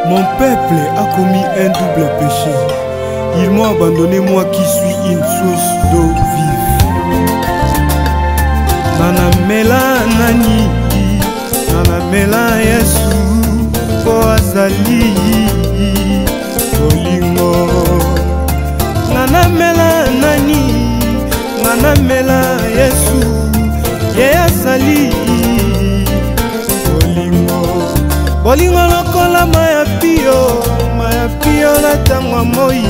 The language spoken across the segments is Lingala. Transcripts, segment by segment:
Mon peuple a commis un double péché. Ils m'ont abandonné, moi qui suis une source d'eau vive. Nanamela nani, nanamela Yesu, po azali bolingo. Nanamela nani, nanamela Yesu, ye azali bolingo. Bolingo lokola maya pio na tangwa moi,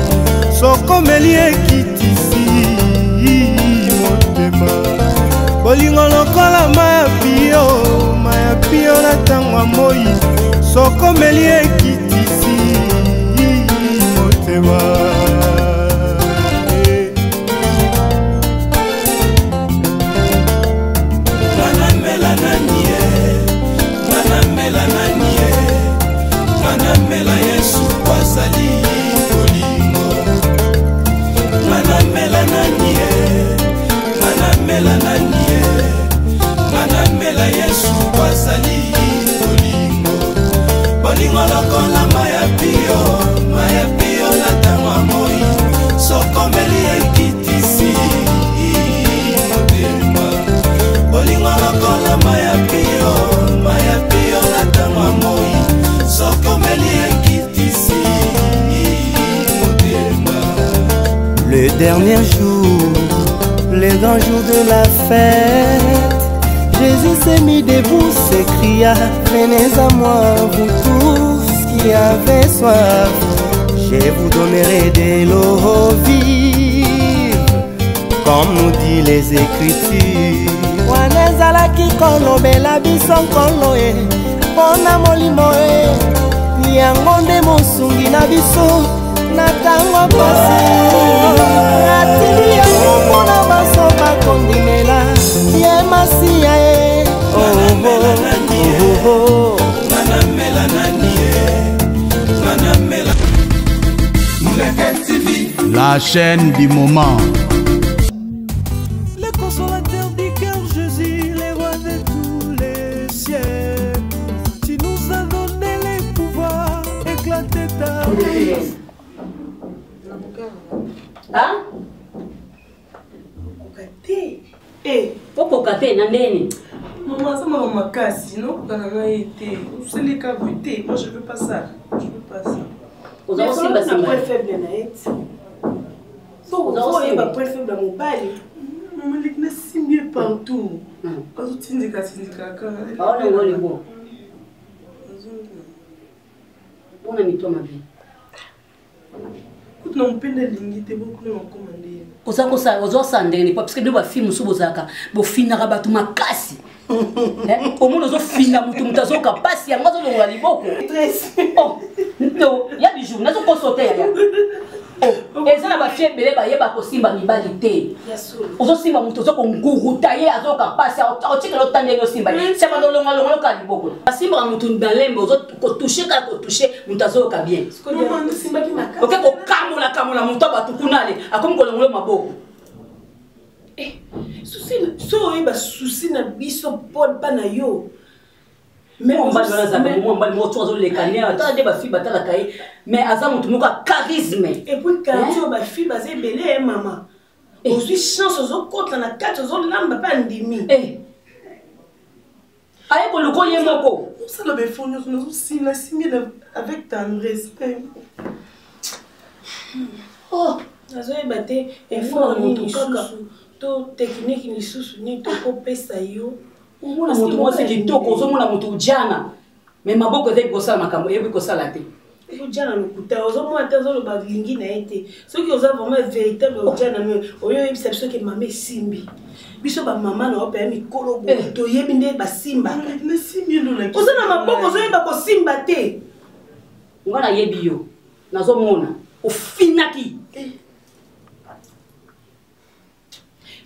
sokomeli ekitisi motema. Bolingo lokola maya pio na tangwa moi, sokomeli ekitisi motema. Manamela Yesu kwazali bolingo. Manamela nanie, manamela nanie, manamela Yesu kwazali bolingo. Bolingo lokola maya pio na tangwa moi, sokomeli ekitisi motema. Bolingo lokola maya pio na tangwa moi, le dernier jour, le grand jour de la fête, Jésus s'est mis debout, s'écria: venez à moi, vous tous qui avez soif, je vous donnerai de l'eau vive, comme nous dit les Écritures. Wanezalaki kolobela biso nkolo e, pona molimo e, yango nde mosungi na biso na tango pasi. Atili yango mpona baso bakondimela ye masiya e. La chaîne du moment. Le consolateur du cœur, Jésus, le roi de tous les siècles. Tu nous as donné les pouvoirs, éclater ta vie. Hein? Eh, pourquoi kate na nene? Maman, ça m'a remarqué, non? Quand on a été, c'est les cas butés. Moi, je veux pas ça. Je veux pas ça. Vous avez aussi basé point faible na et. So, vous avez pas point faible dans mon bail. Maman, les gars, c'est mieux partout. Quand tu t'indiques, oh non, le bon. On a mis toi ma vie. Non, on peut les lignes, t'es beaucoup plus recommandé. Oza sandene parce que nous film sous bozaka bo finira batu makasi. Au moins ozo fina mutu mutazo kapasi ya ngazo longola liboko. Oh, non, il y a du jour, nazo ko sauter ya. Oh, ezana ba fie bele ba yeba ko simba mibali te. Ozo simba mutu ozo ko nguruta ye azo kapasi o tika lo tande yo simba. C'est pas longola ka liboko. Simba mutu ndalembe ozo ko toucher mutazo ka bien. Non, simba ki makasi. OK ko kamola mutu batu kunale akomi ko longola maboko. Souci na biso pod pa na yo. Mais on va dans la mais azam tout muka charisme et puis quand ba fille basé belé maman. Aujourd'hui chance aux contre na 4 aux lamba pas ndimi. Aye ko loko ye moko. Ça la be fond nous si la signer avec respect. Oh, azoye baté et fort ni kaka. To technique ni susu ni to ko pesa yo. Umuna mutu mwase kitoko ozomuna mutu ujana. Me maboko eze kosala makambo yebi kosala te. Ujana lokuta ozomuna te zo ba lingi na ete. Ce qui oza vraiment véritable ujana me oyo yebisa biso ke mama simbi. Biso ba mama na opa mi kolo bo to yebi nde ba simba. Na simbi lo na. Ozana maboko zo yeba ko simba te. Ngana yebi yo. Nazomona ofinaki.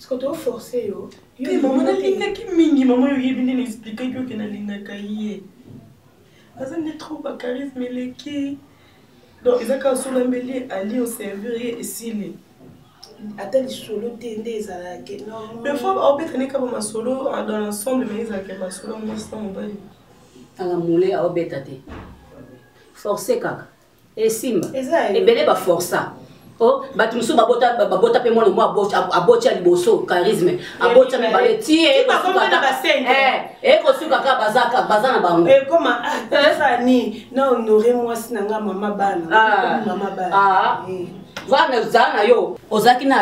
Quand tu as forcé, maman a linga qui mingi, maman a bien expliqué que na linga kaye. Azan est trop bas charisme les qui. Donc ils ont qu'à se l'embellir aller au servir et s'il attends les solo tendez à que non. Mais faut pas obéir comme ma solo dans l'ensemble mais ils ont que ma solo moi sans mon bail. À la moulée à obétaté. forcer kaka esimba ebele baforça o bato mosusu babota mpe mwana mo aboti ya liboso charisme aboti ya mibale ti ekosuka kaka baza na bango ekoma sani na honore mwasi na nga mama bana vana ozala na yo ozalaki na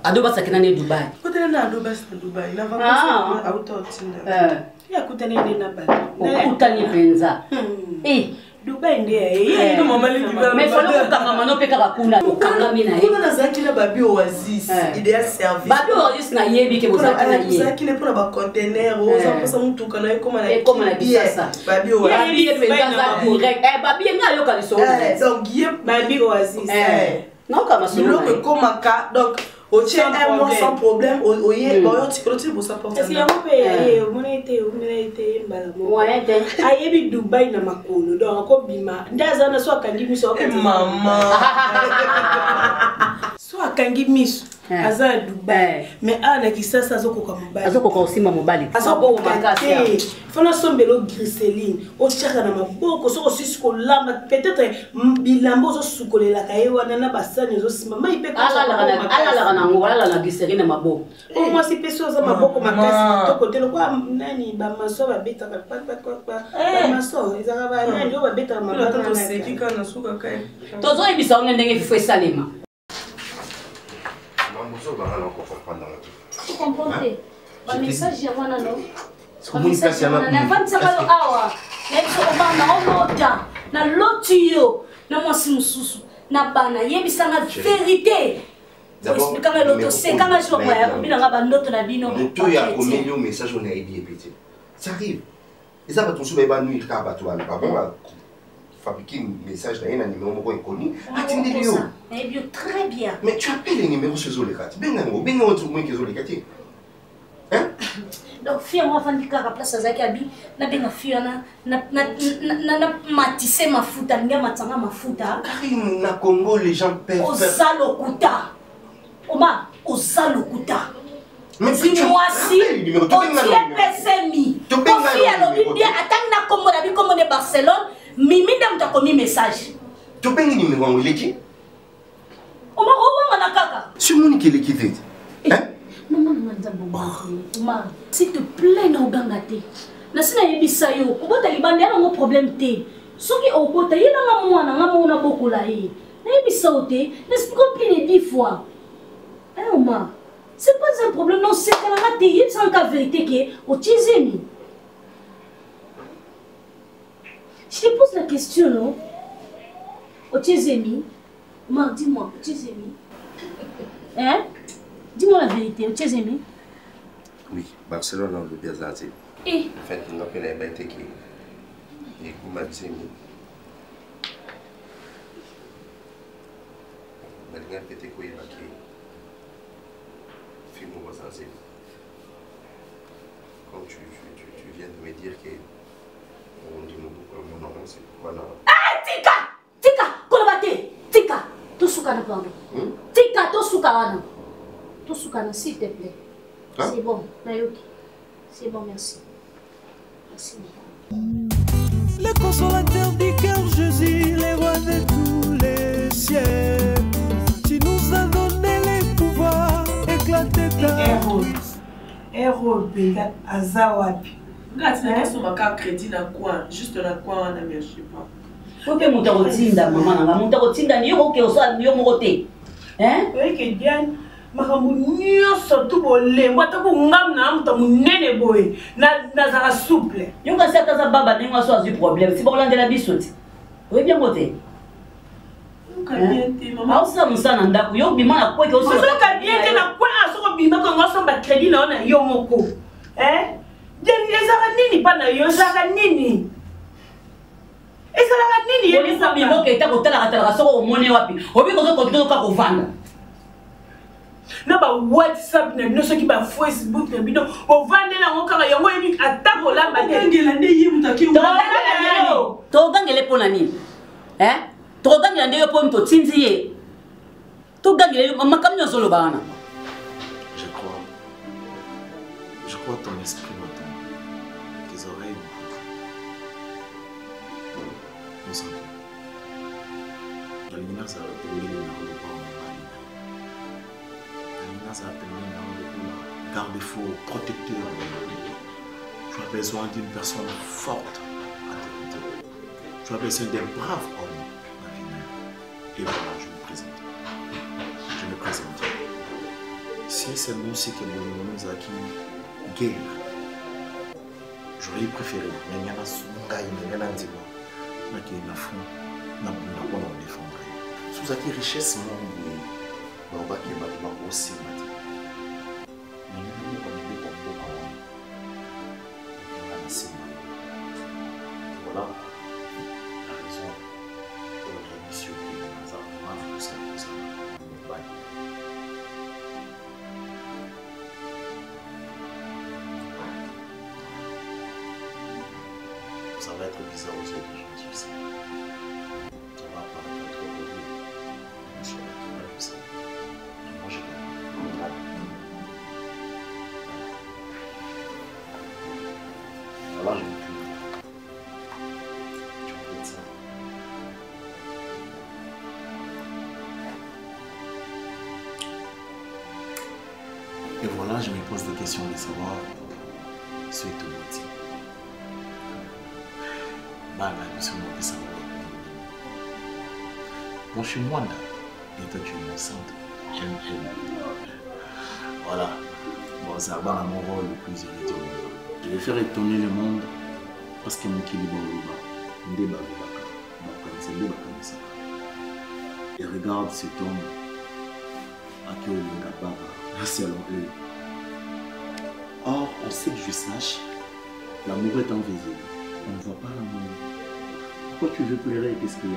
adobasaki nani dubai kotela na adobasi na dubai na vacances auta otinda yakutani nde na bato okutani mpenza dubai nde mais falo kokangama no mpe kaka kuna okangami na ye kuna nazalaki na babi oasis idea service babi oasis nayebi ke bozalaki na ye ozalaki ne mpona bacontener oza mposa motuka na ekoma na bisasa babi oasis babi ye nga ayoka lisolo donc ye babi oasis naokama biloko ekomaka donc otie un mois sans problème oye bayotikolotie bosaportayango mpe omona ete mbala moko ayebi dubai na makolo donc akobima nde aza na so akangi miso mama so akangi miso aza na dubai mais awa na kisasa azokoka mobali azokoka osimba mobali fana sombelo griseline otiaka na maboko soko osisi kolamba peut-être bilamba ozosukolelaka ye wana na basani ezosimba mai mpe alalaka nango alala na griseline na maboko omwasi mpe so oza maboko makasi kitoko te lokwa nani bamaso babetaka bamaso ezaka banani oyo babetaka tozoyebisa one ndenge fifo esalema Tu comprends? Le message, il y a un an. Le message, il y a un an. Na lotio na mwasi mususu na bana yebisa na vérité expliquer le dossier quand je vois bina ngaba ndoto na bino to ya komelio message on a aidé petit ça arrive et ça va tout souba ba nuit ka ba to ba bon fabriquer un message d'un numéro moko inconnu attendez yo très bien mais tu appelles les numéros chez Zolekat benga tu moins que Zolekat hein donc fille moi vandi kaka place azaki abi na benga fille na matisse mafuta ngia matanga mafuta Karim na Congo les gens peuvent osalokuta oma osalokuta mais si moi si otie pesemi to fille alobi bien atang na Congo na bi comme de Barcelone mimi ndam ta komi message to bengi numéro ngo leki oma owa na kaka sur mon qui leki fait hein maman Oma, s'il te plaît, na ogangate. Na sina yebisa yo, obota libande yana ngo problème te. Soki obota yena nga mwana nga mona bokola ye. Na yebisa ote, n'explique plus les 10 fois. Hein Oma, c'est pas un problème non, c'est que la te sans la vérité que otizemi. Je te pose la question non. Otizemi. Oma, dis-moi, otizemi. Hein? Dis-moi la vérité, tu es aimé? Oui, Barcelone a le Biazati. Et en fait, on a fait la bête qui est comme ma vie. Mais il y a peut-être quoi il va qui film au Biazati. Quand tu viens de me dire que on dit mon nom, c'est voilà. Ah, Tika, Kolobate, Tika, tout soukana pardon. Tika, tout soukana. Soukana, s'il te plaît. Hein? C'est bon, Nayoki. C'est bon, merci. Merci beaucoup. Le consolateur du cœur Jésus, les rois de tous les siècles. Tu nous as donné les pouvoirs, éclater ta Héros, Béga, Azawapi. Regarde, c'est la question de crédit dans quoi? Juste dans quoi on a mis, je sais pas. Faut que mon tarotinda, maman, mon tarotinda, ni au soit ni au moté. Hein? Oui, que Diane. Makambo nyonso tu bolembo ata kungam na mta munene boye na souple yo ka saka za baba nenga so azu problème si bolande la bisoti oui bien moté ka bien te maman ausa musana ndako yo bima na kweke oso ka bien te na kwa aso bima ko ngoso ba crédit na ona yo moko jeni ezaka nini pa na yo ezaka nini yo ni sa bimo ke ta ko tala ka soko omone wapi obi ko so ko ka ko vanda na ba WhatsApp na bino soki ba Facebook na bino ovande na ngokaka yango yebi atako lamba ngela nde yimutaki to gangele pona nini to gangela nde yo po mto tinziye to gangele makamnyo solo bana je crois ton esprit m'entend tes oreilles m'entendent nous sommes garde-fou, protecteur. Tu as besoin d'une personne forte à tes côtés. Tu as besoin d'un brave homme à venir. Et voilà, je me présente. Je me présente. Si seulement c'est que mon nom est acquis guerre, j'aurais préféré. Mais il y a un soutien, il y a un dimanche. Mais il y a un fond. Il y a un défendre. Sous la richesse, mon on va qu'il y ait aussi. Voilà la raison pour la mission que nous avons fait ça. Ça va être bizarre aux yeux des gens, tu sais. Ça va apparaître trop horrible. Je sais. Moi, je vais. Voilà, je vais. Et voilà, je me pose des questions de savoir ce est tout motif. Bah, nous sommes de savoir. Moi, je suis moi là. Et toi, tu es mon centre. Voilà. Bon, ça va dans mon rôle le plus irréduit. Je vais faire étonner le monde parce que mon kili bon le bas. Et regarde cet homme à qui on l'a pas. Selon eux. Or, on sait que je sache, l'amour est invisible. On ne voit pas l'amour. Pourquoi tu veux pleurer? Qu'est-ce qu'il y a?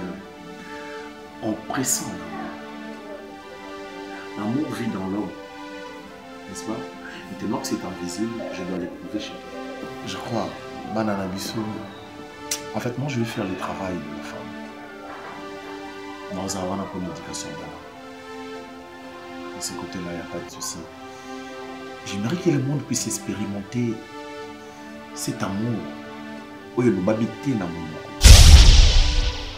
On pressent l'amour. L'amour vit dans l'homme. N'est-ce pas? Et tellement que c'est invisible, je dois l'éprouver chez toi. Je crois, Banana Bissou, en fait, moi je vais faire le travail de la femme. Dans un rang de éducation d'abord. De ce côté-là, il n'y a pas de souci. J'aimerais que le monde puisse expérimenter cet amour. Oui, le babité dans mon monde.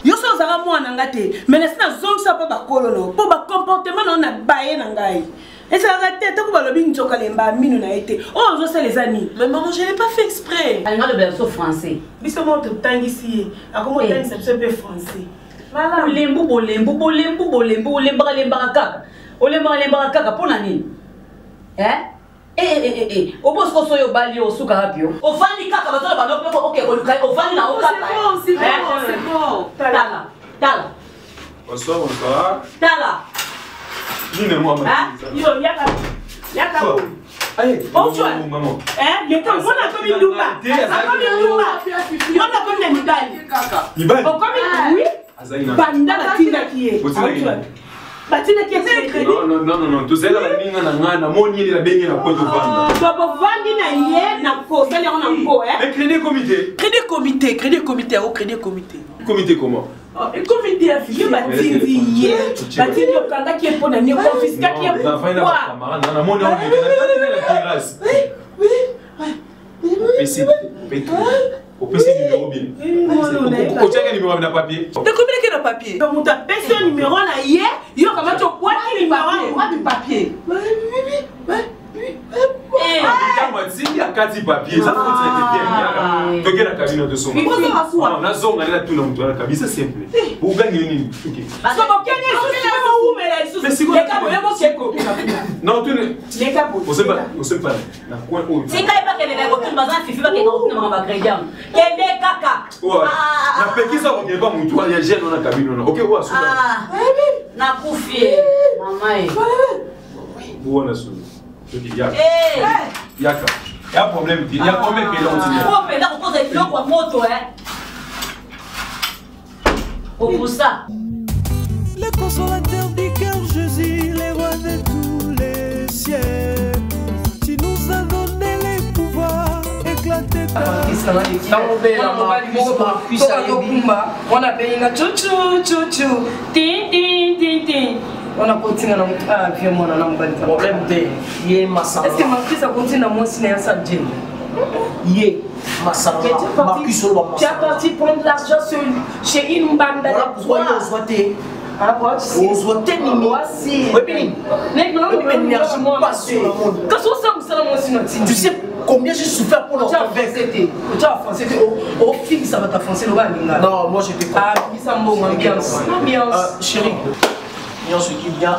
Yo so zara mo anangate, mais laisse-na zone ça pas bakolo pour ba comportement on a baé nangai. Et ça arrête tout ko balobi njoka lemba minu na été. Oh, je sais les amis. Mais maman, je l'ai pas fait exprès. Elle a le berceau français. Biso mo to tangisi, akomo tangi ça peu français. Voilà, bolembo kaka. Olemba kaka pona nini? Au boss ko soyo bali o suka rapio. O vandi kaka bato ba no OK, o vandi na o kaka. C'est bon. Tala. Bonsoir. Tala. Dis-moi maman. Yo yaka. Allez, oh tu vois. Maman. Le temps on a comme une douba. On a comme une midali. Ibali. On comme oui. Banda la tinda qui est. Batina qui est crédit. Non, tout ça là na moni la bengi na poto vanda. Baba vandi na yé na ko, ça les on a ko Mais crédit comité. Comité comment? Le comité a filé batindi yé. Batindi okanga qui est pour na confisca qui est pour quoi? Na moni on est la terrasse. Oui. Au PC numéro bien. Au check numéro na papier. De combien que na papier? Donc on t'a payé un numéro na yé, yo comment tu quoi numéro du papier? Il y a 4 papiers, ça faut bien. Tu la cabine de son. On a zone là tout le monde dans la cabine, c'est simple. Pour gagner une. Non, tu ne. On sait pas. La coin où. C'est quand pas que les gars qui bazar fifi pas que dans ma ingrédient. Kende kaka. Ouais. La péki ça on pas mon toit, il y a gêne dans la cabine là. OK, ouais, ça. Na kufie. Maman. Où on a sous. Il y a problème, il y a combien de gens pour ça. Le consolateur du cœur Jésus, les rois de tous les siècles. Tu nous as donné les pouvoirs, éclater ta on a payé un chouchou. On a continué à faire mon problème de Yé Massa. Est-ce que ma fille a continué à m'enseigner à ça? Yé Massa. Tu as parti prendre l'argent chez une bande de Tu sais combien j'ai souffert pour l'entendre. Non, moi j'étais chérie, ce qui vient.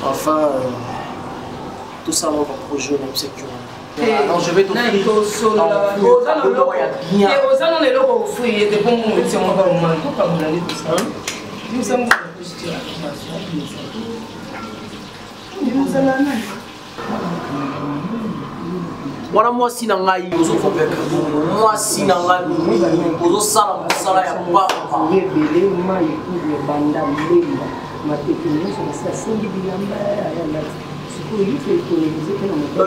Enfin, tout ça va pour jouer même sécurité. Non, je vais t'offrir. Voilà moi si nangai ozo convaincre moi si nangai ozo sala mosala ya papa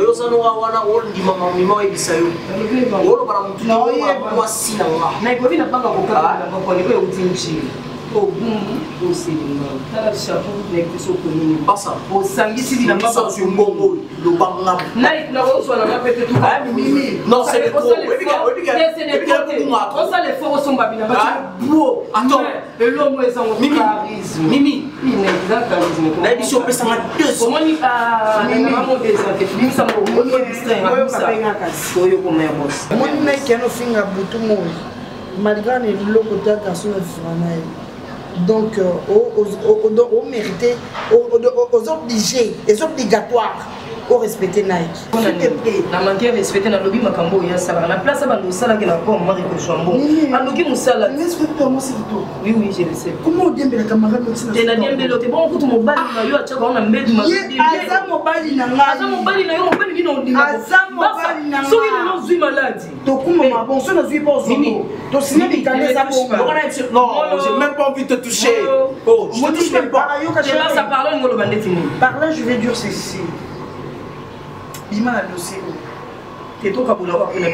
yo sanoka wana olindima mamima oyebisa yo olobala motu moi si nanga donc aux mérités, aux obligés, les obligatoires, au respecter Nike. S'il te plaît. La manière de respecter la lobby Makambo et Sala. La place à Bandosala qui n'a pas Marie Kojambo. La lobby Moussala. Respecte-moi, c'est tout. Oui, oui, je le sais. Comment on dit la camarade de la Diambe l'autre. Bon, écoute, mon bal, il y a un on a mis ma. Azam mon bal, il a mon bal, il a mon bal, il a Azam mon bal, il a so il est malade. Donc, comment bon, ça ne suit pas au Mimi. Donc, si tu connais ça, non, j'ai même pas envie de te toucher. Oh, je te touche même pas. Ça parle, on va le fini. Par là, je vais dire ceci. Bima na dossier. T'es ton kabolo après la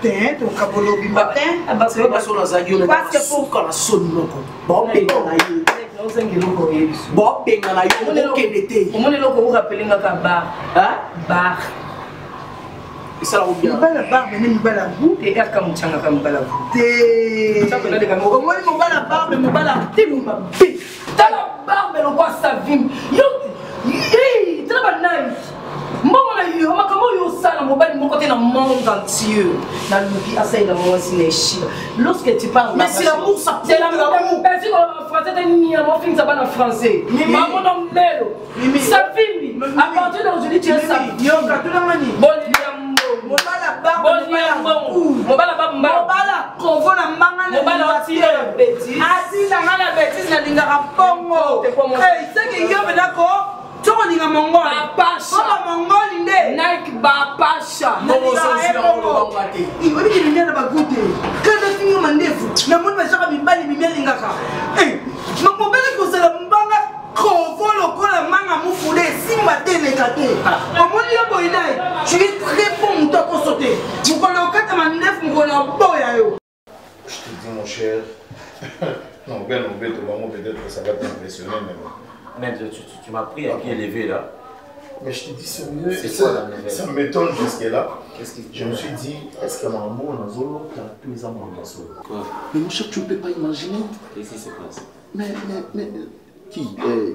t'es ton kabolo bima. Parce que pour quand la sonne loko. Bon benga na yo. Bon benga na yo kenete. Comment les locaux rappellent nga bar. Hein? Bar. Et ça la bien. Ba la bar mais ni ba la boue et er comme changa comme ba la boue. Té. Ça connaît des gamins. Comment mon ba la bar mais mon ba la té mon ba. Ta la bar mais on voit sa vie. Yo. Hey, très nice. Lorsque tu parles, mais c'est l'amour, ça c'est l'amour. C'est l'amour français, c'est l'amour français. Maman non bello. Sa fille, à partir d'aujourd'hui tu es sa fille. Yo, quand la mani. Bon, mon bala barbe, mon bala convo na manga na bala tire bêtise. Asi na ngala bêtise na lingaka pongo. Eh, c'est que yo benako. Toko ninga mongoli. Babasha. Baba mongoli nde. Nike babasha. Bongo sosi na ngolo bangate. Iwe biki ninga na bagute. Kada finyo mandefu. Na moni bashaka mibali mimeli ngaka. Eh, mobele ko sala mbanga kovo lokola manga mufule simba tele kate. Omoni yo boyinai. Tu es très bon mutako sauter. Mukolo kata mandefu mukolo boya yo. Je te dis mon cher. Non, bien on va te voir, peut-être que ça va t'impressionner mais bon. Tu m'as pris à pied levé là. Mais je te dis sérieux, ça m'étonne jusque-là. Je me suis dit, est-ce qu'il y a un mot dans Zolo qui a tous les amours dans Zolo? Quoi? Mais mon cher, tu ne peux pas imaginer. Qu'est-ce qui se passe? Mais qui?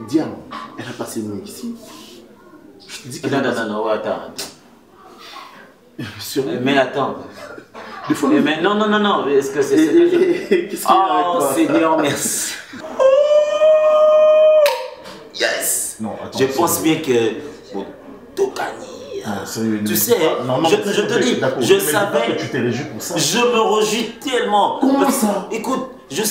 Diane, elle a passé une nuit ici. Je te dis que. Non, attends. Mais attends. Mais non, est-ce que c'est. Qu'est-ce qu'il y a? Oh Seigneur, merci. Yes. Non, attends, je pense bien que bon, Tokani, tu sais, je te dis, je savais, que tu t'es réjoui pour ça. Je me réjouis tellement. Comment ça? Écoute, je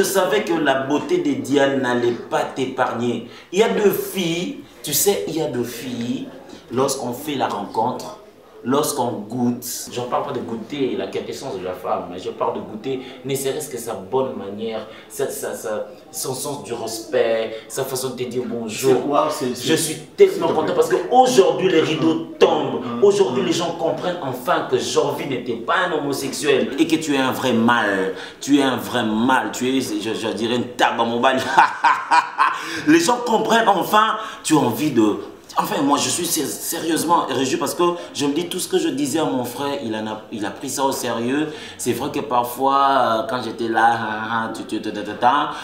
savais que la beauté de Diane n'allait pas t'épargner. Il y a deux filles, tu sais, il y a deux filles, lorsqu'on fait la rencontre, lorsqu'on goûte, je ne parle pas de goûter la quintessence de la femme, mais je parle de goûter, ne serait-ce que sa bonne manière, son sens du respect, sa façon de te dire bonjour. Je suis tellement content parce qu'aujourd'hui les rideaux tombent. Aujourd'hui les gens comprennent enfin que Jorvi n'était pas un homosexuel et que tu es un vrai mâle. Tu es un vrai mâle. Tu es, je dirais, une table à mon bal. Les gens comprennent enfin. Tu as envie de... Enfin, moi, je suis sérieusement réjoui parce que je me dis tout ce que je disais à mon frère, il a pris ça au sérieux. C'est vrai que parfois, quand j'étais là,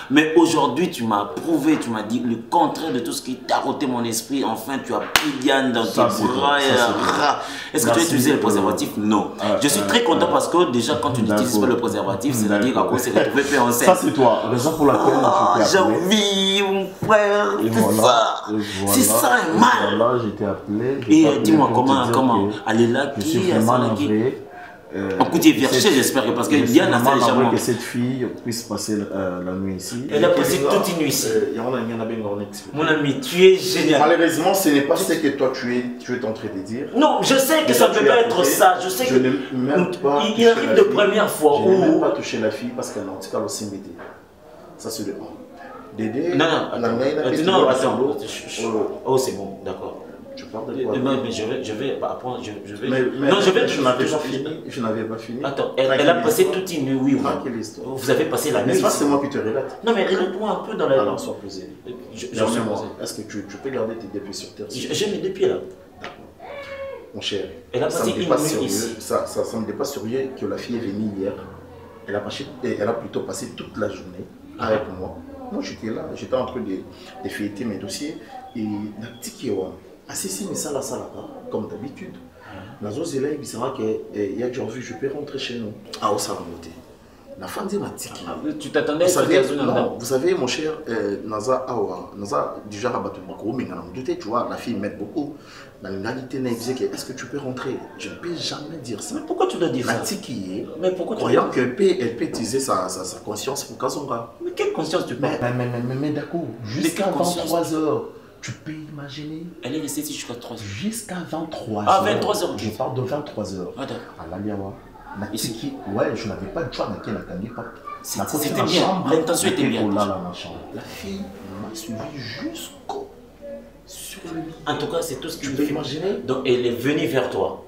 mais aujourd'hui, tu m'as prouvé, tu m'as dit le contraire de tout ce qui t'a ôté mon esprit. Enfin, tu as pris Diane dans tes bras. Est-ce que tu as utilisé le préservatif? Non. Je suis très content parce que déjà, quand tu n'utilises pas le préservatif, c'est-à-dire qu'à cause, c'est retrouvé fait enceinte. Ça, c'est toi. Raison pour laquelle j'ai envie, mon frère. C'est ça, mal. Voilà, j'étais appelé. Et dis-moi comment elle est là, je suis vraiment navré. Écoutez, Verché, j'espère que parce que Diane a fait légèrement que cette fille puisse passer la nuit ici. Elle a passé toute une nuit ici. Mon ami, tu es génial. Malheureusement, ce n'est pas ce que toi tu es en train de dire. Non, je sais que ça ne peut pas être ça. Je sais que il arrive de première fois. Je n'ai même pas touché la fille parce qu'elle a aussi médé. Ça c'est le 1. Dédé, non, attends. Oh, c'est bon, d'accord. Je parle de quoi? Mais je vais apprendre. Non, je n'avais pas fini. Attends, elle a passé toute une nuit, oui. Quelle histoire? Vous avez passé la nuit. C'est moi qui te relate. Non, mais relate-moi un peu dans la. Alors, sois posé. Est-ce que tu peux garder tes deux pieds sur terre? J'ai mes deux pieds là. D'accord. Mon cher, elle a passé une nuit ici. Ça me dépasse sérieux que la fille est venue hier. Elle a plutôt passé toute la journée avec moi. Moi, j'étais là, j'étais en train de feuilleter mes dossiers. Et la petite qui est assis, mais ça, comme d'habitude. La zone là, il sera qu'il y a déjà vu, je peux rentrer chez nous. Ah, au Saramoté. La femme dit ma tiki. Tu t'attendais à ce que vous savez, mon cher, Naza Awa, Naza, déjà rabattu beaucoup, mais tu vois, la fille m'aide beaucoup. Dans la réalité, elle disait est-ce que tu peux rentrer? Je ne peux jamais dire ça. Mais pourquoi tu dois dire ça? La tiki est. Mais pourquoi croyant qu'elle peut utiliser sa conscience pour Kazonga. Mais quelle conscience tu parles? Mais d'accord, jusqu'à 23 heures. Tu peux imaginer. Elle est restée ici jusqu'à 3 heures. Jusqu'à 23 heures. Ah, 23 heures. Je parle de 23 heures. Ah, d'accord. À l'Aliawa. Ici. Ouais, je n'avais pas de choix dans laquelle elle n'a pas. C'était bien. L'intention était bien. La fille m'a suivi jusqu'au. Sur le lit. En tout cas, c'est tout ce que tu peux imaginer. Donc, elle est venue vers toi.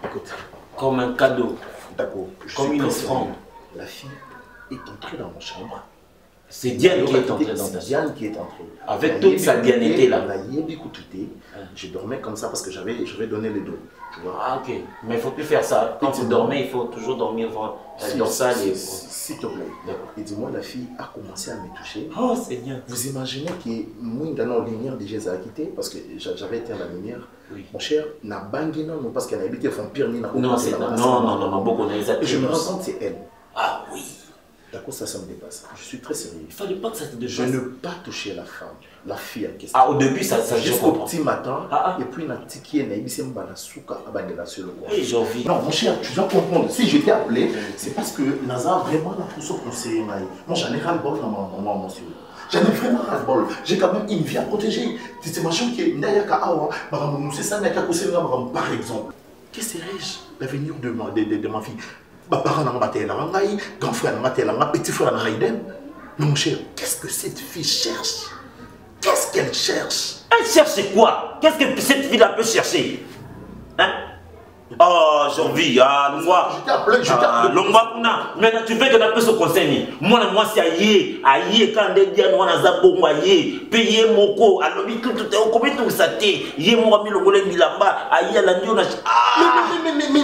Écoute. Comme un cadeau. D'accord. Comme une offrande. La fille est entrée dans ma chambre. C'est Diane qui est entrée dans ta chambre. C'est Diane qui est entrée. Avec toute sa dianété là. Je dormais comme ça parce que j'avais donné les dos. Tu vois? Ah, ok. Mais il ne faut plus faire ça. Quand tu dormais, il faut toujours dormir dorsale. S'il te plaît. Et dis-moi, la fille a commencé à me toucher. Oh Seigneur. Vous imaginez que moi, dans la lumière de Jésus a quitté parce que j'avais été à la lumière. Oui. Mon cher, n'a bangé non parce qu'elle a habité au fond pire. Non, c'est non, beaucoup on a les. Et je me rends compte c'est elle. Ah oui. D'accord, ça me dépasse. Je suis très sérieux. Il fallait pas que ça te dépasse. Je ne peux pas toucher la femme, la fille en question. Ah, au début, ça jusqu'au petit matin. Et puis, la petite qui est naïve, c'est Mbalasuka, Abandela sur le coin. Oui, j'ai envie. Non, mon cher, tu dois comprendre. Si je t'ai appelé, c'est parce que Naza vraiment la pousse au conseil. Moi, j'en ai ras-le-bol dans mon monsieur. J'en ai vraiment ras-le-bol. J'ai quand même une vie à protéger. Tu t'imagines que Nayaka Awa, c'est ça, Nayaka Kosera, par exemple. Que serais-je l'avenir de ma fille? Grand frère, petit frère, mon cher, qu'est-ce que cette fille cherche? Qu'est-ce qu'elle cherche? Elle cherche quoi? Qu'est-ce que cette fille-là peut chercher? Hein? Oh, j'ai envie, je t'ai appelé. Maintenant, tu veux que la personne se concerne. Moi, c'est aïe, quand des dianes, moi, Nazabo, aïe, payer mon co, alors, combien tout ça t'est? Yé, moi, mi le volet, mi là-bas, aïe, à la nuit, on a.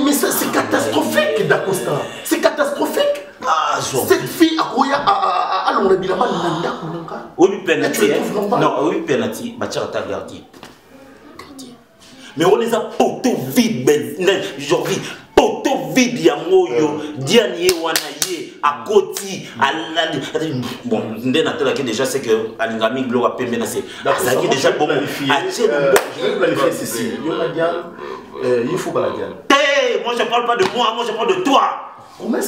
Mais ça, c'est catastrophique, Dacosta. C'est catastrophique. Cette fille, à l'on bilamba, oui, penalty. Non, oui, penalty. Bachata gardi. Mais on les a poteau vide, genre poteau vide, yamoyo, dianier, wanaye, à côté, à la. Bon, déjà, c'est que Alingami Glo a payé c'est. Ça qui est déjà bon. Je vais planifier ceci. Il faut balader. Moi, je ne parle pas de moi, moi, je parle de toi.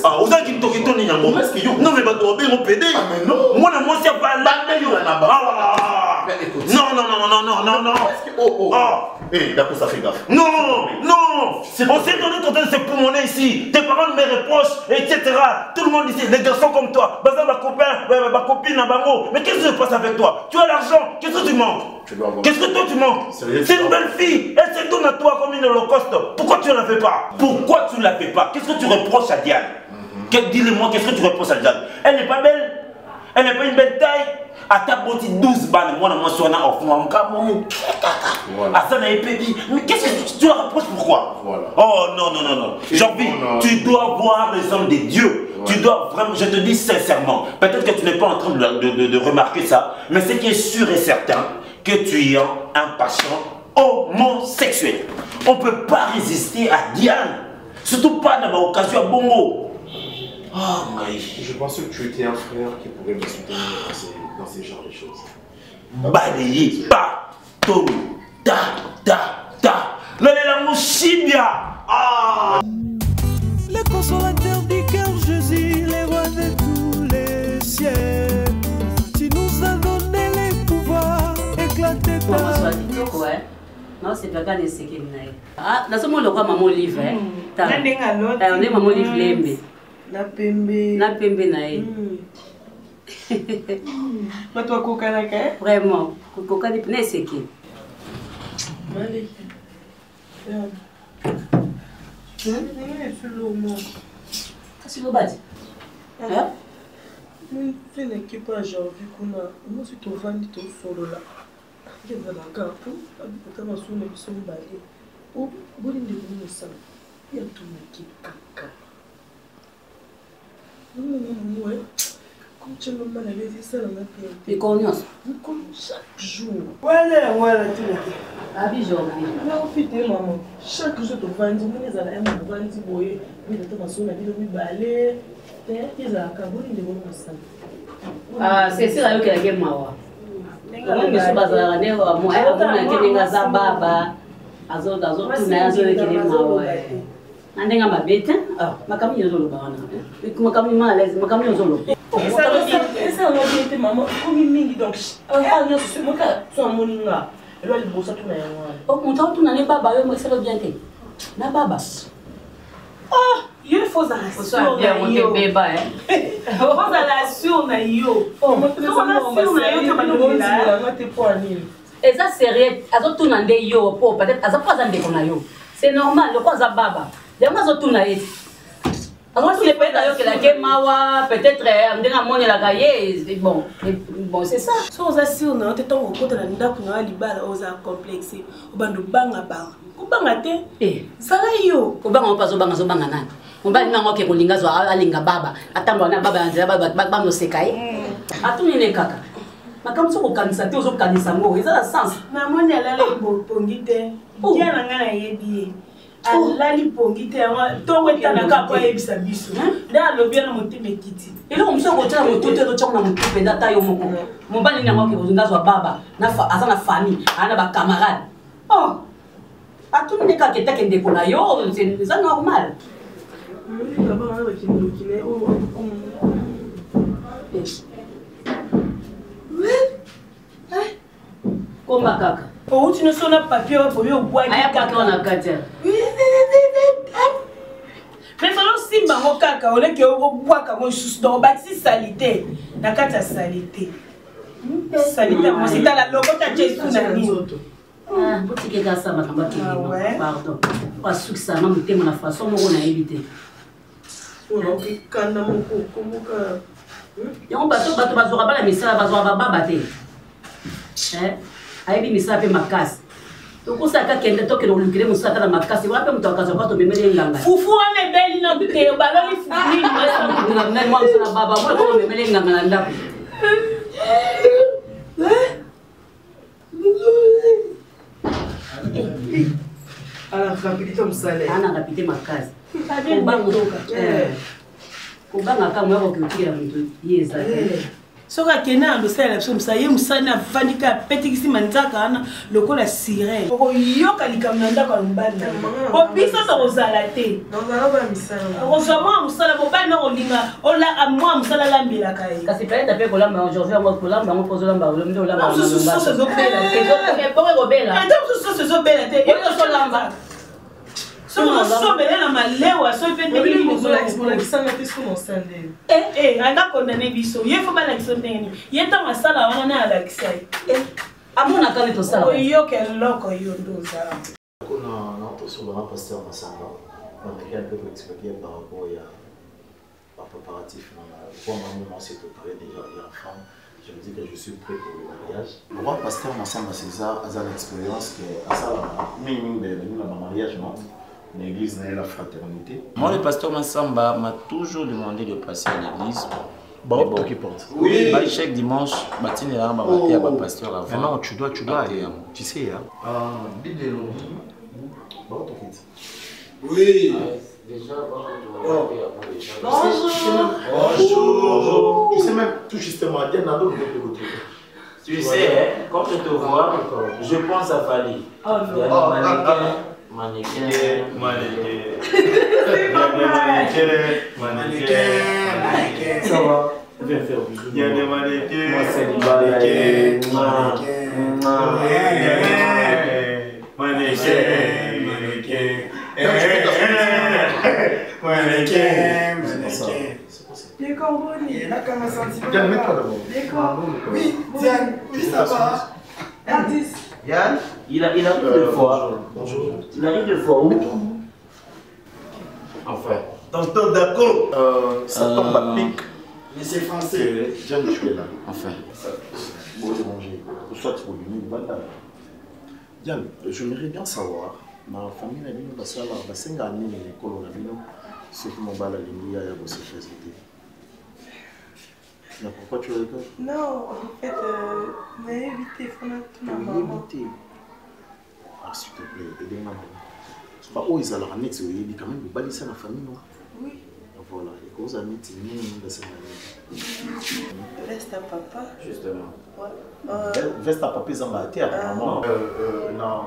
Ah, vous avez dit que tu non, mais tu as mon PD. Moi, c'est pas là. Non. Eh, d'accord, ça fait gaffe. Non. On s'est donné ton temps de se pulmoner ici. Tes parents me reprochent, etc. Tout le monde ici, les garçons comme toi. Ma copain, ma copine, mais qu'est-ce qui se passe avec toi? Tu as l'argent, qu'est-ce que tu manques? Qu'est-ce que toi tu manques? C'est une belle fille, elle se donne à toi comme une holocauste. Pourquoi tu ne la fais pas? Pourquoi tu ne la fais pas? Qu'est-ce que tu reproches à Diane? Dis-le-moi, qu'est-ce que tu reproches à Diane? Elle n'est pas belle, elle n'est pas une belle taille. ata boti 12 balles moi na moi na off moi mon ça n'a pas dit mais qu'est-ce que tu le rapproches pourquoi oh non Jean-Pierre tu dois voir les hommes des dieux tu dois vraiment je te dis sincèrement peut-être que tu n'es pas en train de remarquer ça mais ce qui est sûr et certain que tu es un patient homosexuel on peut pas résister à Diane surtout pas dans l'occasion à Bongo. Oh my. Je pensais que tu étais un frère qui pouvait me soutenir dans ces genres de choses. Balayé, pas, Tom, la mouchibia. Ah. Le consolateur du cœur Jésus, les rois de tous les cieux. Tu nous as donné les pouvoirs, éclater ta... Non, c'est pas quand c'est qu'il n'a. Ah, dans ce moment, le roi maman livre. On est maman livre lembe. La pembe. La pembe nae. Mais toi, coca na ka? Vraiment. Coca ni pne c'est qui? Malé. Tu es sur le mot. C'est le bas. Hein? Tu n'es pas aujourd'hui qu'on a. Moi, si tu vas dire solo là. Je vais la carte. Tu vas sur le son balé. Ou vous ne devez ça. Il y a tout le qui caca. Ouais. Comme tu me mal à l'aise, ça l'a fait. Et combien? Comme chaque jour. Voilà, tu l'as fait. Ah, bijou. Non, putain, maman. Chaque jour, tu vas dire, mais les allez me voir, tu vois, mais tu vas sur la ville, tu vas aller. Tu es là, tu vas ça. Ah, c'est là que la game mawa. Comment je suis basé à l'année où moi, on a été dans sa baba. Azo, tu n'as pas été mawa. Andinga mabete makami yozolo bana makami malaise makami yozolo esa ngobete mama komi mingi donc anya so moka so moninga elo libosa tuna yango o monta tuna ne baba yo mweselo bien te na baba yo faut ça bien monter beba faut la sur na yo et ça sérieux azo tuna nde yo po peut-être azo pas ande kona yo c'est normal le quoi za baba Yama zotuna eti. Alors si les peut-être que la kemawa peut-être ndinga moni la gaye bon c'est ça. So on assure na teto ko kota na ndaku na libala oza complexe obando banga banga. Kubanga te. Sala yo. Kubanga opazo banga zo banga nani. Mbali nango ke kolinga zo alinga baba. Atambo na baba nzela baba banga sekai. Atuni ne kaka. Makam so ko kanisa te ozo kanisa ngo. Eza la sens. Na moni ala le pongite. Dia na ngana yebi. Alali pongite tongo tanaka kwa yebisa biso nda lobia na motime kiti elo mso ko tala motote to chona motope ndata yo moko mobali na ngoke ozungazo baba na aza na famille ana ba camarade atuni ka ketake ndeko na yo c'est normal Komba kaka. Oh, tu ne sonnes pas papier pour yo bois. Aya kaka on a katia. Mais ça non simba ngo kaka, on est que on bois ka ngo sous dans bâti salité. Na kata salité. Salité, moi c'est la logo ta Jésus na ni. Ah, botike ka sa makamba ki. Pardon. Pas succès na mutema na façon mo na éviter. On dit kana moko komoka. Yango bato bazora bala misala bazora baba te. Aibi misala pe makasi. Tokosa ka kende to kelo lukile musata na makasi wape mutakaza kwa to memele nganga. Fufu ane beli na te baloli fufu ni mwa na mwa sana baba mwa ko memele nganga na ndapo. Ana rapidité msale. Ana rapidité makasi. Kubanga kama yako kiukia mtu yeza. Soka kena ndo sala biso musaye musana vandika petikisi manzaka ana lokola sirène. Oko yoka likamanda kwa mbanda. O biso to kozala te. Ngala ba misala. Ozama musala mobali na olinga ola amwa musala lambela kai. Kasi peut-être pe kolamba aujourd'hui on kolamba on pose lamba le ndo lamba. Non so zo bela. Et pour robela. Attends so zo bela te. Yo so lamba. So na malewa so pe de ni mozola kisanga te so mosande. Anga condamné biso. Ye faut bala kiso ndeni. Ye ta masala wana na ala kisai. Amona kale to sala. Yo ke loko yo ndo sala. Kuna pasteur Masamba. On a un peu expliqué par rapport préparatif. Pour moi, c'est préparé déjà l'enfant. Je me dis que je suis prêt pour le mariage. Le roi pasteur Massamba César a l'expérience que ça, le mariage, non? L'église n'est la fraternité. Moi, le pasteur Massamba m'a toujours demandé de passer à l'église. Bon, qui porte. Oui. Chaque dimanche, Matine et Ramba battait à pasteur avant. Mais non, tu dois aller. Tu sais, hein. Oui. Déjà, bonjour. Tu sais même tout justement, il y en a d'autres côté. Tu sais, hein, quand je te vois, je pense à Fali. Il y a des mannequins. Ça va. Viens faire bisous. Il y a des mannequins. Moi, c'est des mannequins. Les corbeaux, il y en a quand même senti. Diane, mets-toi d'abord. Oui, Diane, oui, ça va. Artiste. Yann, il arrive deux fois. Bonjour. Il arrive deux fois où? Enfin. Tonton d'accord. Ça tombe à pic. Mais c'est français. Diane, tu es là. Enfin. Bon, manger. Soit tu veux venir, voilà. Diane, j'aimerais bien savoir. Ma famille n'a pas ça là. Ma sœur a mis l'école là. C'est que mon bal a mis à y se faire. Pourquoi tu rigoles? Non, en fait, on a évité tout le monde. Ah, s'il te plaît, aidez-moi. C'est pas où ils allaient ramener, c'est quand même de baliser la famille, non? Oui. Voilà, et quand vous avez mis, c'est mieux de cette année. Veste à papa. Justement. Ouais. Veste à papa, ils ont été apparemment. Non,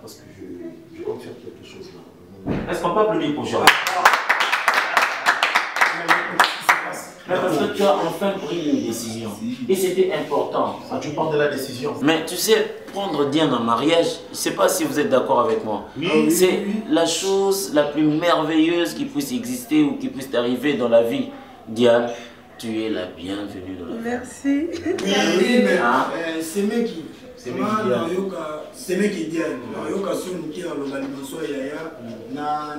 parce que je compte faire quelque chose là. Est-ce qu'on peut applaudir pour Jean? Parce que tu as enfin pris une décision. Et c'était important. Ah, tu parles de la décision. Mais tu sais, prendre Diane en mariage, je ne sais pas si vous êtes d'accord avec moi. Oui, c'est la chose la plus merveilleuse qui puisse exister ou qui puisse t'arriver dans la vie. Diane, tu es la bienvenue dans la vie. Merci. Oui, mais c'est mec qui. C'est mec qui dit Yoka son qui a l'organisation yaya na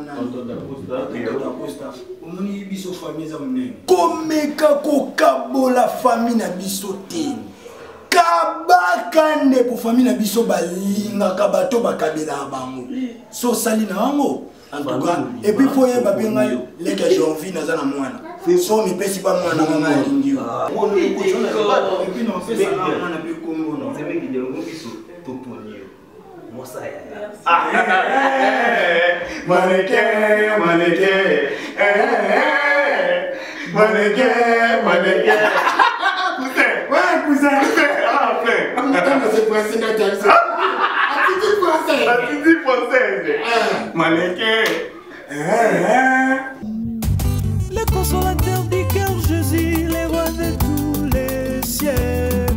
omoni biso famille za munene komeka kokabola famille na biso te kabaka nde pour famille na biso balingaka bato bakabela bango so sali na bango en tout cas et puis faut yeba benga leka janvier naza na mwana so mipesi ba mwana mama alingi yo et puis non c'est ça na pe kombo non c'est mec qui dit ngo biso totonio mosa ya mannequin cousin ah frère c'est français na danse attitude française mannequin le consolateur du cœur Jésus, les rois de tous les siècles.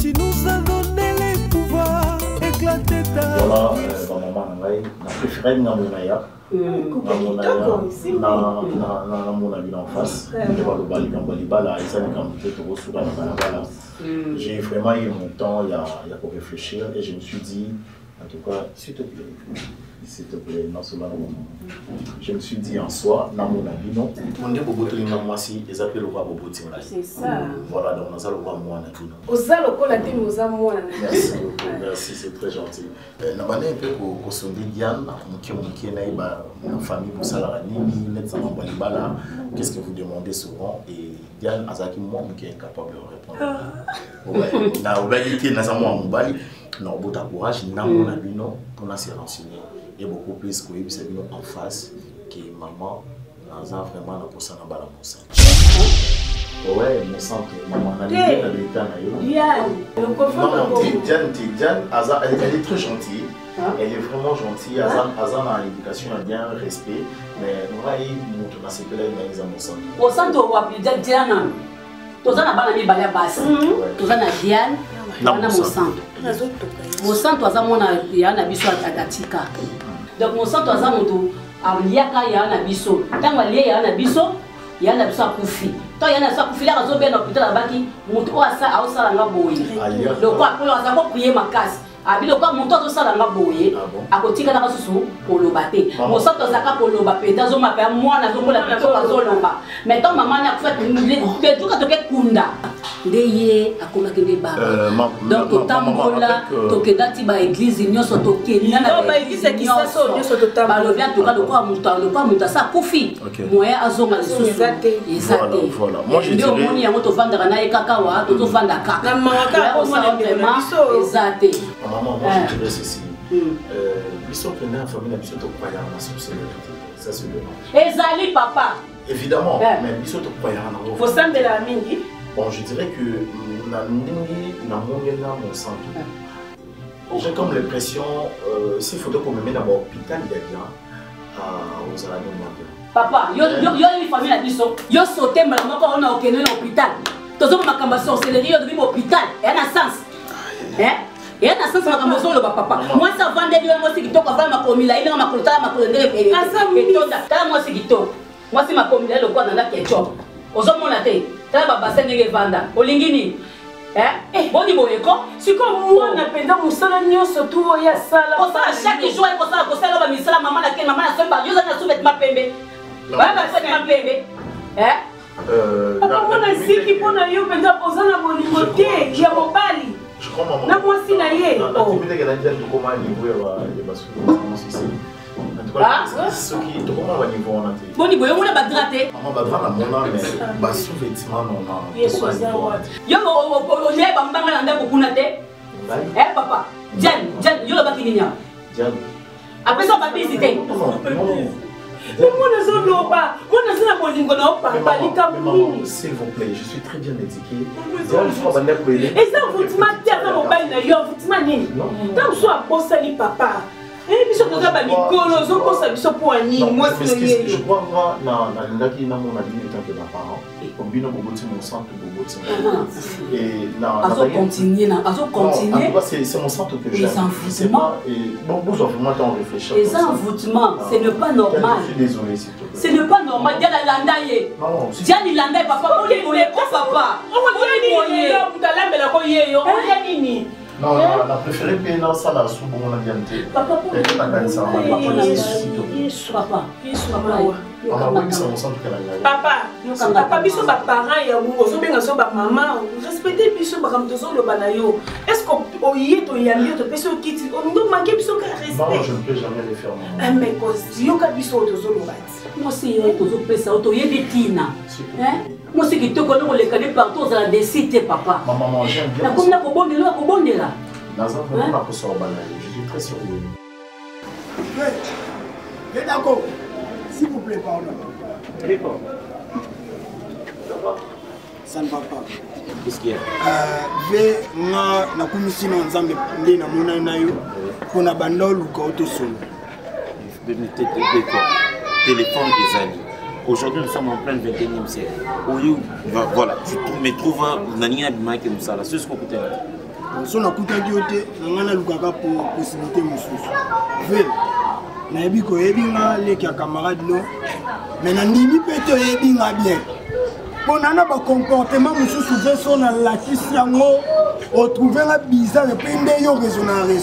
Tu nous as donné les pouvoirs, éclater ta voilà, dans mon manangai, je préférais Namonaya. En face, j'ai vraiment eu mon temps il y a pour réfléchir et je me suis dit, en tout cas, s'il te plaît, non seulement je me suis dit en soi, dans mon avis, non, on dit beaucoup de gens ils appellent le roi Boboti. C'est ça. Voilà, donc on a le roi moi. Merci, c'est très gentil. On a un peu pour se dire, Diane, ma famille, pour ça, qu'est-ce que vous demandez souvent? Et Diane, Azaki, moi, qui est incapable de répondre. La obalité, non, bon courage, non, on a s'y renseigner. Il y a beaucoup plus que vous en face que maman, on a vraiment la poussin à la poussin. Ouais, mon centre, maman, on a Diane, elle est très gentille. Elle est vraiment gentille. Azan a l'éducation, a bien respect. Mais nous avons un peu de centre. Au centre, on va dire Diane. Tu as un balai basse. Tu as un Diane. Wana mo centre. Mo centre aza mona ya na biso atatika. Donc mo centre aza moto aliaka ya na biso. Tango alie ya na biso akufi. To ya na akufi la zo bien hôpital abaki moto o asa aosala nga boyi. Donc après aza ko prier makasi. abiloko moto azosala nga boye akotika na kasusu koloba te mosato azaka koloba pete azomapa ya mwana azombola kitoko azoloba mais tant maman na tuka toke kunda nde ye akomaki nde baba donc totambola tokenda ti baeglise nyonso tokenda na baeglise nyonso balobi atuka lokola moto asa akufi moye azonga lisusu eza te nde omoni yango tovandaka na ye kaka wa tozovanda kaka eza te maman, moi je dirais ceci. Biso prenez la famille, biso to croyant en la sorcellerie. Ça c'est le nom. Ezali papa. Évidemment, mais biso to croyant en la. Faut sembler la mingi. Bon, je dirais que na ndingi na mongena mon sang. J'ai comme l'impression s'il faudrait qu'on me mette dans l'hôpital il y a bien aux alentours de papa, yo famille la biso, yo sauté malamo quand on a okene l'hôpital. Tozo makamba sorcellerie yo devant l'hôpital. Et en sens. Et à la sens de la papa. Moi, ça vend des gens qui toquent avant ma commune. Il y a ma colonne, ma colonne. Et moi, c'est qui toque. Moi, c'est ma commune. Le quoi dans la ketchup. Aux hommes, on a été. T'as ma bassin de vanda. Au lingini. Bon niveau éco. C'est comme moi, on a pendant mon salaire, surtout, il y a ça. Pour ça, chaque jour, il faut ça, pour ça, on va mettre ça, maman, laquelle maman, la seule, je vais soumettre ma pembe. Voilà, ma pembe. Papa, on a dit qu'il faut aller pendant pour ça, la bonne côté. J'ai mon bali. Je crois maman. Na moi si na ye. La timide que la dit comment niveau ya basou. En tout cas, ce qui to comment niveau on a été. Bon niveau on a badraté. Maman badra na mona mais basou vêtement non non. Yo o ye bambanga na ndako kuna te. Papa. Jan yo la bakini nya. Jan. Après ça papi c'était. S'il vous plaît, je suis très bien éduqué. Et ça, vous m'attendez à mon bail d'ailleurs, vous m'attendez. Tant que soit bon, salut papa. Et puis, je ne sais pas, je crois que dans mon avis, tant que ma parent, on vient au bout de mon centre, et c'est mon centre que j'aime. C'est pas. Bon, vous vraiment t'en réfléchir. Les envoûtements, ce n'est pas normal. Je suis désolé, s'il te plaît. Ce n'est pas normal. Diane Landaye. Diane Landaye, papa. Papa. Non, on a préféré payer dans ça là sous bon ambiance. Papa, papa, biso ba parents ya bungo so benga so ba maman, respectez biso ba kamto so lo banayo. Est-ce qu'on y to yambi to peso kiti, on doit manquer biso ka respect. Non, je ne peux jamais le faire. Mais cause yo ka biso to so lo bati. Moi si yo to so pesa auto yebi tina. Moi c'est qui te connaît les canets partout dans la décité papa. Maman, j'aime bien. La comme na ko bonde là. Dans un moment pas pour ça je suis très sérieux. Mais d'accord. S'il vous plaît, pardon. Ça ne va pas. Qu'est-ce qu'il y a? Na kumisi na nzambe nde na mona na yo pona bando luka auto solo. Téléphone des amis. Aujourd'hui, nous sommes en plein 21e siècle. Voilà, je me trouve Nania Bimaki Moussala. C'est ce qu'on peut dire. So na kutaki yo te nanga na lukaka pour possibilité mosusu. Ve na yebi ko yebi nga leki ya camarade no mais na ndimi pe to yebi nga bien. Pona na ba comportement mosusu ve so na lakisi yango o trouver nga bizarre pe nde yo raisonnable.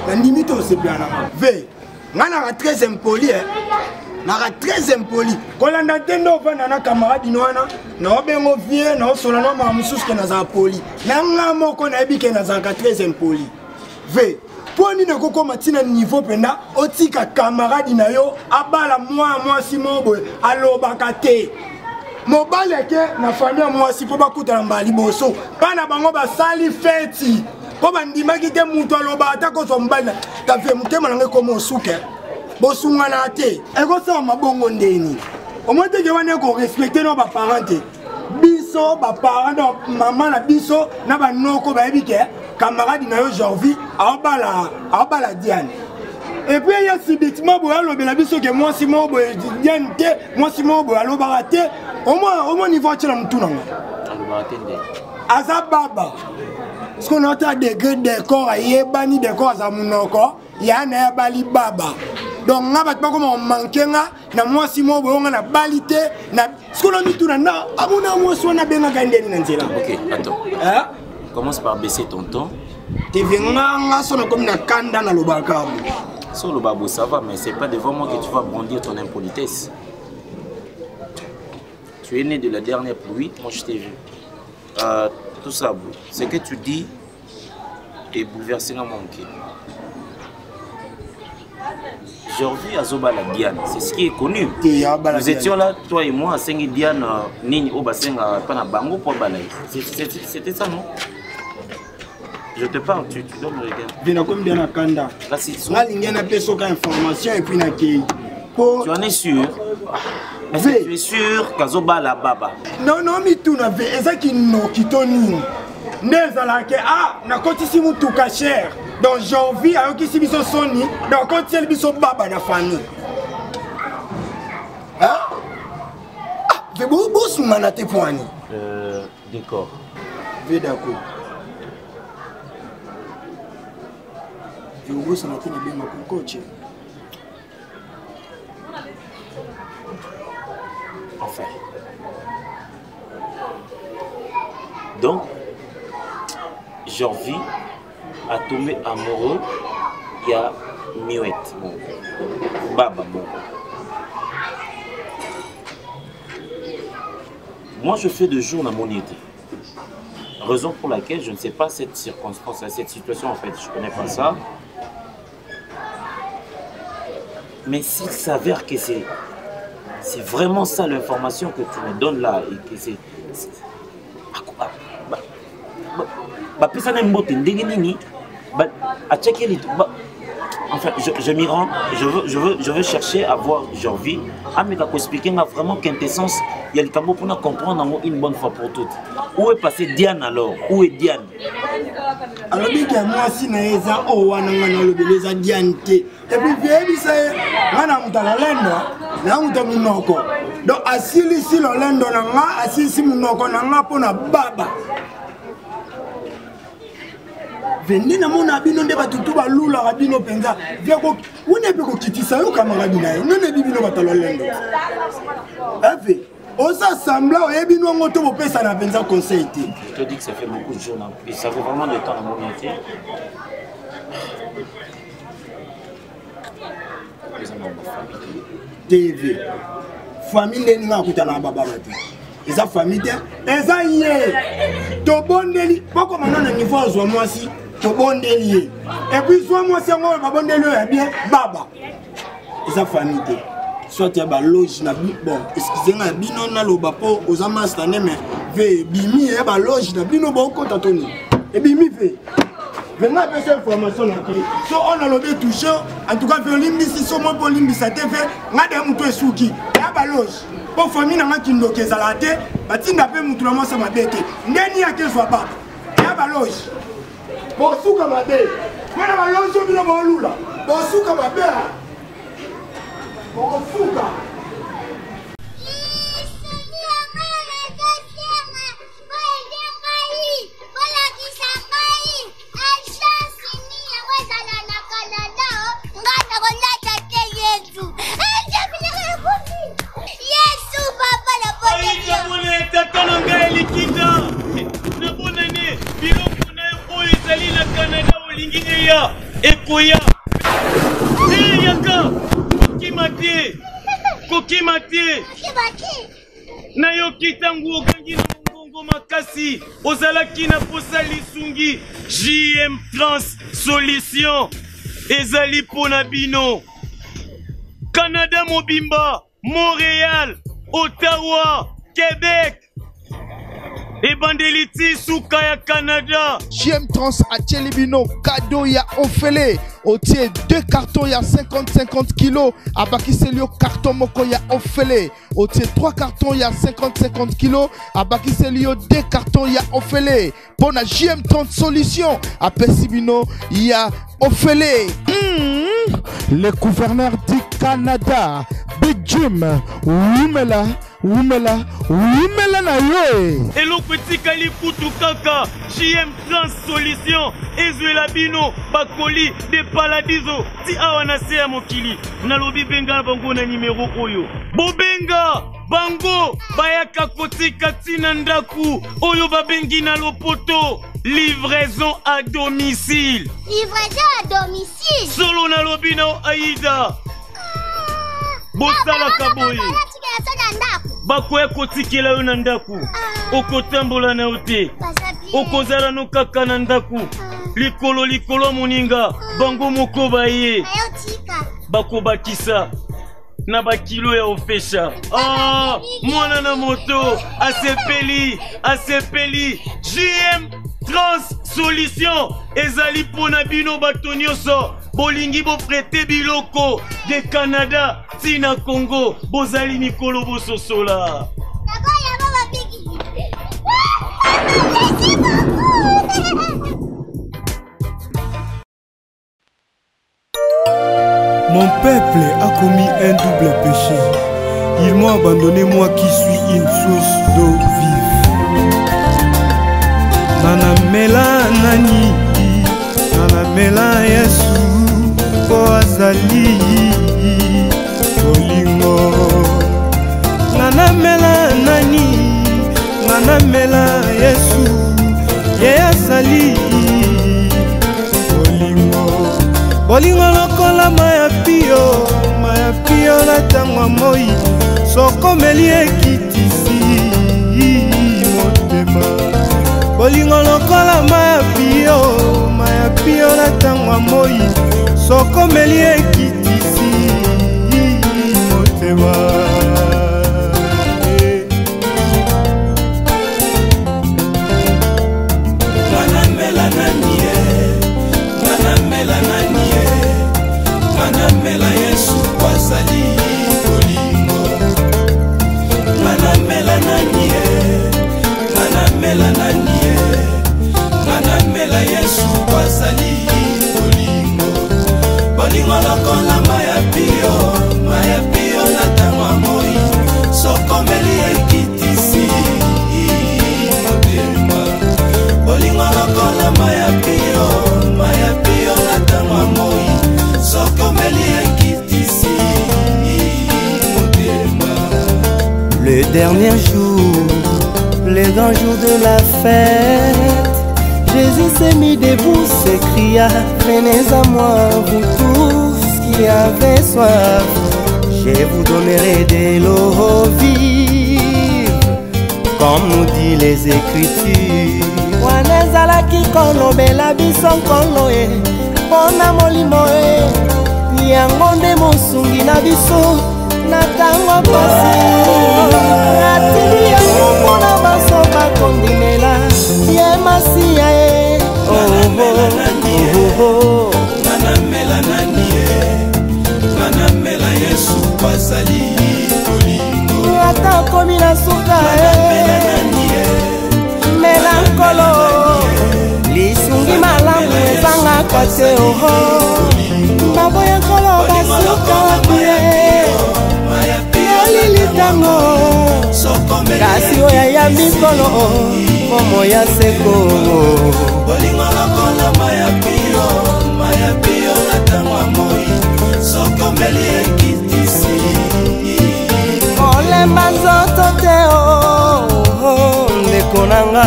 Na ndimi to se bien na. Ve nga na très impoli naka très impoli kolanda tendo vana na camarade noana na obengo vie na osola na ma mususu ke na za poli na nga moko na ebike na za très impoli ve poni na koko matina niveau penda otika camarade na yo abala moi si mobo alobaka te mobale ke na famille moi si po bakuta na mbali boso bana bango basali feti po bandimaki te mutu aloba atako so mbali ta fe mutema na ngeko mosuke bosungana te ekosala mabongo ndeni omoteke wana ko respecter no ba parents biso ba parents no maman na biso na ba noko ba ebike camarade na yo Jorvi abala Diane et puis il y a subitement bo alobela biso ke moi si mo bo Diane te moi si mo bo alobara te au moins niveau tshela mutuna alobara te nde azababa ce qu'on entend degré décor yebani décor za munoko yana bali baba. Donc, on a manqué na moi si moi on a balité na ce qu'on a mis tout là abona moi soit na benga gandeni na nzela. OK, attends. Commence par baisser ton ton TV nganga sona comme na kanda na lobaka. Sur le babou ça va, mais c'est pas devant moi que tu vas brandir ton impolitesse. Tu es né de la dernière pluie, moi je t'ai vu. Tout ça, ce que tu dis est bouleversé dans mon cœur. J'ai revu Azoba la Diane, c'est ce qui est connu. Nous étions là, toi et moi, à Sengi Diane, Nini Obasenga, Panabango pour Balaï. C'était ça, non? Je te parle, tu dois me regarder. Bien comme bien à Kanda. Là, c'est là, il y a une information et puis tu en es sûr? Est-ce que tu es sûr qu'Azoba la Baba? Non, non, mais tout n'a fait. C'est ça qui nous quitte. Ah, na koti si mutu cher. Donc j'ai envie à qui si biso soni, donc quand il biso baba na famille. Hein? Ah, je beau boss manate poani. D'accord. Ve d'accord. Je vous ça na kuna bien ma coach. Enfin. Donc Jorvi a tombé amoureux, il y a Miouette, bon. Baba, bon. Moi, je fais 2 jours dans mon été. Raison pour laquelle je ne sais pas cette circonstance, cette situation, en fait, je ne connais pas ça. Mais s'il s'avère que c'est vraiment ça l'information que tu me donnes là, et que c'est... Enfin, je m'y rends, je veux chercher à voir Jorvi. Mais quand expliquer vraiment quintessence, il y a le cambo pour comprendre une bonne fois pour toutes. Où est passé Diane alors? Où est Diane? Alors, moi, si je suis Diane, et puis, je suis donc, asili si l'olendo nanga, asili si munoko nanga pona baba. Vendi na mona bino nde batutu ba lula rabino penza. Viako, une beko kitisa yo camarade na yo. None bibino batalolendo. Ave, osa sembla oyebino ngoto bopesa na penza conseil te. Je te dis que ça fait beaucoup de jours et ça fait vraiment de temps dans mon métier. TV. Famille n'est pas à la baba. Les familles, les aïeux, to bondeli, pas comme on a un niveau à moi si, to bondeli. Et puis, soit moi si on va bondeli, eh bien, baba. Les familles, soit tu as la loge, bon, excusez-moi, bino na lo bapo, aux amas cette année, mais ve bimi, et la loge, na bino bon compte à Tony. Et bimi ve. Venez à cette information là. So on a l'objet touché, en tout cas, Limbi, si son mot pour Limbi, ça te fait, madame Moutou et Souki, et à la loge. Pour famille, on a qui nous a la tête, tu n'as pas Moutou la ça m'a bête. N'est-ce pas soit pas. Et à la loge. Pour Souka ma bête. Moi, la loge, je vais la lula. Pour Souka ma bête. Pour Souka. Ekoya yaka koki mate na yo kitangu okangi na mongongo makasi ozalaki na posa lisungi JM Trans Solution ezali pona bino Canada mobimba Montréal Ottawa Québec et Bandeliti Souka ya Canada. JM Trans à Tchelibino, cadeau ya Ofele. Au tiers 2 cartons ya 50-50 kilos. À Bakiselio carton moko ya Ofele. Au tiers 3 cartons ya 50-50 kilos. À Bakiselio 2 cartons ya Ofele. Pour la JM Trans Solution. À Pessibino ya Ofele. Le gouverneur du Canada, Big Jim, Wumela na yo. Hello petit Kali Kutu Kaka, JM Trans Solution, Ezuela Bino, Bakoli, de Paladizo, ti awana se ya mokili. Nalobi benga bango na numéro oyo. Bobenga, bango, bayaka kotika tina ndaku, oyo babengi na lopoto. livraison à domicile. Livraison à domicile. Solo na lobina Aïda. Bosala kaboye. Bakoya kotikela yo na ndaku. Okotambola na yo te. Okozala no kaka na ndaku. Likolo moninga. Bango moko baye. Bakobakisa. Na bakilo ya ofesha. Ah, mwana na moto. Asepeli. JM Trans Solution. Ezali pona bino bato nyonso. Bolingi bo prete biloko de Canada tina Congo. Bozali mikolo bososola. Mon peuple a commis un double péché. Ils m'ont abandonné, moi qui suis une source d'eau vive. Nanamela nani, nanamela Yesu, po azali bolingo. Nanamela nani, nanamela Yesu, ye azali bolingo. Bolingo lokola maya pio na tangwa moi. Soko meli ekitisi motema. Bolingo lokola maya pio na tangwa moi. Soko meli ekitisi motema. Manamela Yesu kwazali bolingo. Manamela nanie. Manamela Yesu kwazali bolingo. Bolingo lokola maya pio na tangwa moi. Soko meli ekitisi motema. Bolingo lokola maya pio na tangwa moi. Le dernier jour, le grand jour de la fête, Jésus s'est mis debout, s'écria: venez à moi, vous tous qui avez soif, je vous donnerai de l'eau vive, comme nous dit les Écritures. Wanezalaki kolobela biso nkolo e, pona molimo e, yango nde mosungi na biso na tango pasi. Atili yango mpona baso bakondimela ye masiya e. Manamela Yesu kwazali bolingo. Ata okomi na suka e, mela nkolo lisungi malamu ezangaka te oho. Baboya nkolo basuka wapie yolilitango, kasi oya ya mikolo momo ya seko. Bolingo lokola maya pio na tangwa moi. Soko meli ekitisi. Olemba nzoto te o ndeko nanga.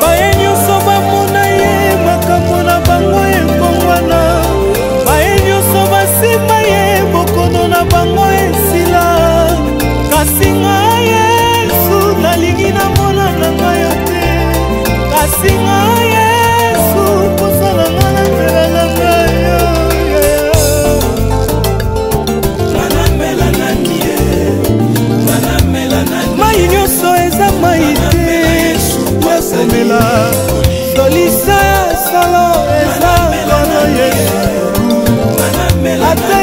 Baye nyonso bamona ye makambo na bango ekongwana. Baye nyonso basima ye bokono na bango esila. Kasi ngai Yesu nalingi namona na ngai yo te. Kasi ngai Yesu posa na ngai na mpela na ngai yo. Mai nyonso eza mai te yakomela. Solisa ya solo eza kono Yesu. Ata